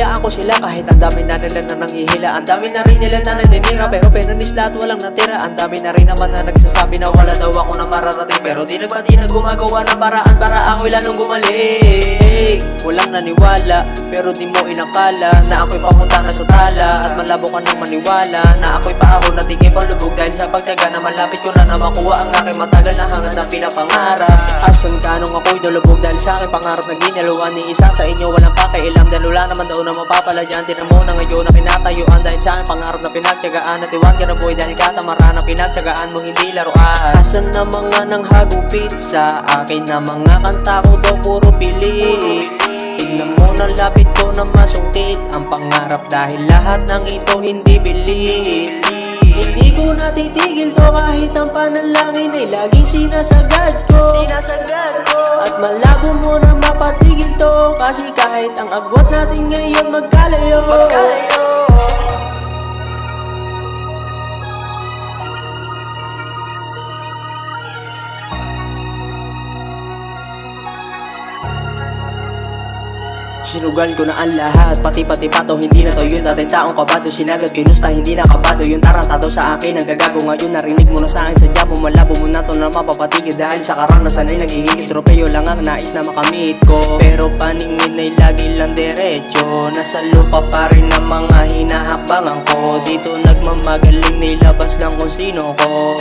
hayaan ko sila kahit ang dami na nila na nangihila. Ang dami na rin nila na naninira, pero pinanisla at walang natira. Ang dami na rin naman na nagsasabi na wala daw ako na mararating, pero di nagbati na gumagawa ng paraan para ako'y lalong gumaling. Walang naniwala, pero di mo inakala na ako'y papunta na sa tala. At malabo ka nang maniwala na ako'y paahon na tingin palubog, dahil sa pagtyaga na malapit ko na makuha ang aking matagal na hangad na pinapangarap. Asan ka nung ako'y dalubog, dahil sa aking pangarap na ginaluan ni isa sa inyo walang pakialam, dahil wala naman daw na mapapala dyan. Tinan mo na ngayon na kinatayuan, dahil sa aking pangarap na pinagtyagaan. At iwan ka na boy dahil katamaran na pinagtyagaan mo hindi laruan. Asan na mga nang hagupit sa akin na mga kanta ko daw puro pili. Tignan mo na lapit ko na masungkit ang pangarap, dahil lahat ng ito hindi bili. Hindi ko natitigil to kahit ang panalangin ay laging sinasagad ko. At malabo mo na mapatigil to, kasi kahit ang agwat natin ngayon magkalayo. Sinugal ko na ang lahat, pati pato, hindi na to yung dating taong kabado. Sinagad, pinusta, hindi na kabado yung tarantado sa akin ang gagago. Ngayon narinig mo na sa akin, sadya mo malabo mo na to na mapapatigil, dahil sa karanasan ay nagigigil. Tropeyo lang ang nais na makamit ko, pero paningin ay lagi lang diretso. Nasa lupa pa rin ang mga hinahakbangan ko. Dito nagmamagaling, nilabas lang kung sino ko.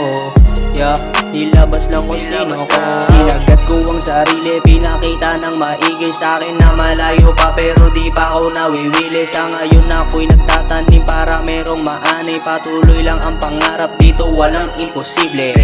Nilabas lang kung sino ko. Sinagat ko ang sarili, pinakita ng maigi sa akin na malayo pa, pero di pa ako nawiwili. Sa ngayon ako'y nagtatanim para merong maanay. Patuloy lang ang pangarap, dito walang imposible.